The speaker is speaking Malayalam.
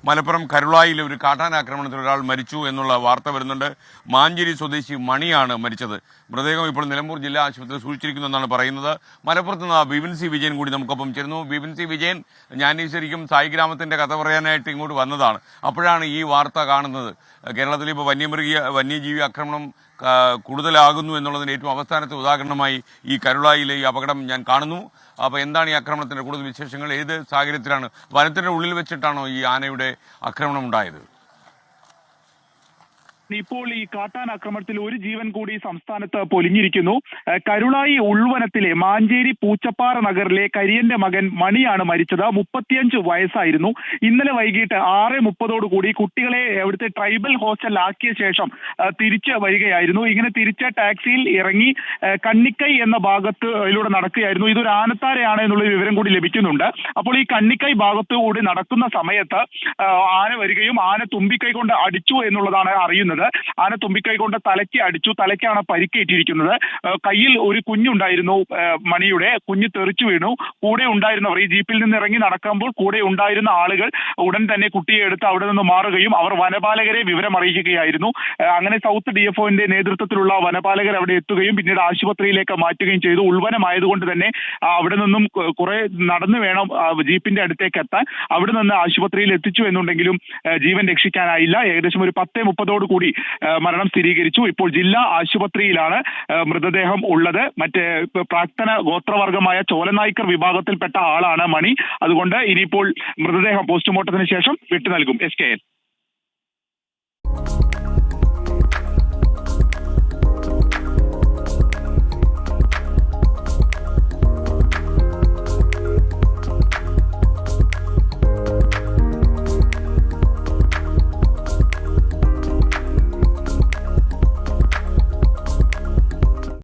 മലപ്പുറം കരുളായിൽ ഒരു കാട്ടാനാക്രമണത്തിൽ ഒരാൾ മരിച്ചു എന്നുള്ള വാർത്ത വരുന്നുണ്ട്. മാഞ്ചേരി സ്വദേശി മണിയാണ് മരിച്ചത്. മൃതദേഹം ഇപ്പോൾ നിലമ്പൂർ ജില്ലാ ആശുപത്രിയിൽ സൂക്ഷിച്ചിരിക്കുന്നു എന്നാണ് പറയുന്നത്. മലപ്പുറത്ത് നിന്ന് ബിപിൻ സി വിജയൻ കൂടി നമുക്കൊപ്പം ചേരുന്നു. ബിപിൻ സി വിജയൻ, ഞാൻ ഈ ശരിക്കും സായി ഗ്രാമത്തിന്റെ കഥ പറയാനായിട്ട് ഇങ്ങോട്ട് വന്നതാണ്. അപ്പോഴാണ് ഈ വാർത്ത കാണുന്നത്. കേരളത്തിൽ ഇപ്പോൾ വന്യജീവി ആക്രമണം കൂടുതലാകുന്നു എന്നുള്ളതിന് ഏറ്റവും അവസാനത്തെ ഉദാഹരണമായി ഈ കരുളായിലെ ഈ അപകടം ഞാൻ കാണുന്നു. അപ്പോൾ എന്താണ് ഈ ആക്രമണത്തിന്റെ കൂടുതൽ വിശേഷങ്ങൾ? ഏത് സാഹചര്യത്തിലാണ്? വനത്തിന്റെ ഉള്ളിൽ വെച്ചിട്ടാണോ ഈ ആനയുടെ ആക്രമണം ഉണ്ടായത്? ഇപ്പോൾ ഈ കാട്ടാൻ ആക്രമണത്തിൽ ഒരു ജീവൻ കൂടി സംസ്ഥാനത്ത് പൊലിഞ്ഞിരിക്കുന്നു. കരുളായി ഉൾവനത്തിലെ മാഞ്ചേരി പൂച്ചപ്പാറ നഗറിലെ കരിയന്റെ മകൻ മണിയാണ് മരിച്ചത്. 35 വയസ്സായിരുന്നു. ഇന്നലെ വൈകിട്ട് 6:30 കുട്ടികളെ അവിടുത്തെ ട്രൈബൽ ഹോസ്റ്റലിലാക്കിയ ശേഷം തിരിച്ച് വരികയായിരുന്നു. ഇങ്ങനെ തിരിച്ച് ടാക്സിയിൽ ഇറങ്ങി കണ്ണിക്കൈ എന്ന ഭാഗത്തിലൂടെ നടക്കുകയായിരുന്നു. ഇതൊരു ആനത്താരയാണ് എന്നുള്ള വിവരം കൂടി ലഭിക്കുന്നുണ്ട്. അപ്പോൾ ഈ കണ്ണിക്കൈ ഭാഗത്തുകൂടി നടക്കുന്ന സമയത്ത് ആന വരികയും ആന തുമ്പിക്കൈ കൊണ്ട് അടിച്ചു എന്നുള്ളതാണ് അറിയുന്നത്. ആന തുമ്പിക്കൈ കൊണ്ട് തലയ്ക്ക് അടിച്ചു. തലയ്ക്കാണ് പരിക്കേറ്റിരിക്കുന്നത്. കയ്യിൽ ഒരു കുഞ്ഞുണ്ടായിരുന്നു. മണിയുടെ കുഞ്ഞ് തെറിച്ചു വീണു. കൂടെ ഉണ്ടായിരുന്നവർ ഈ ജീപ്പിൽ നിന്ന് ഇറങ്ങി നടക്കുമ്പോൾ കൂടെ ഉണ്ടായിരുന്ന ആളുകൾ ഉടൻ തന്നെ കുട്ടിയെ എടുത്ത് അവിടെ നിന്ന് മാറുകയും അവർ വനപാലകരെ വിവരം അറിയിക്കുകയായിരുന്നു. അങ്ങനെ സൗത്ത് DFOന്റെ നേതൃത്വത്തിലുള്ള വനപാലകർ അവിടെ എത്തുകയും പിന്നീട് ആശുപത്രിയിലേക്ക് മാറ്റുകയും ചെയ്തു. ഉൾവനമായതുകൊണ്ട് തന്നെ അവിടെ നിന്നും കുറെ നടന്നു വേണം ജീപ്പിന്റെ അടുത്തേക്ക് എത്താൻ. അവിടെ നിന്ന് ആശുപത്രിയിൽ എത്തിച്ചു എന്നുണ്ടെങ്കിലും ജീവൻ രക്ഷിക്കാനായില്ല. ഏകദേശം ഒരു 10:30 മരണം സ്ഥിരീകരിച്ചു. ഇപ്പോൾ ജില്ലാ ആശുപത്രിയിലാണ് മൃതദേഹം ഉള്ളത്. മറ്റേ പ്രാക്തന ഗോത്രവർഗമായ ചോലനായ്ക്കർ വിഭാഗത്തിൽപ്പെട്ട ആളാണ് മണി. അതുകൊണ്ട് ഇനിയിപ്പോൾ മൃതദേഹം പോസ്റ്റ്മോർട്ടത്തിന് ശേഷം വിട്ടു നൽകും. SKL.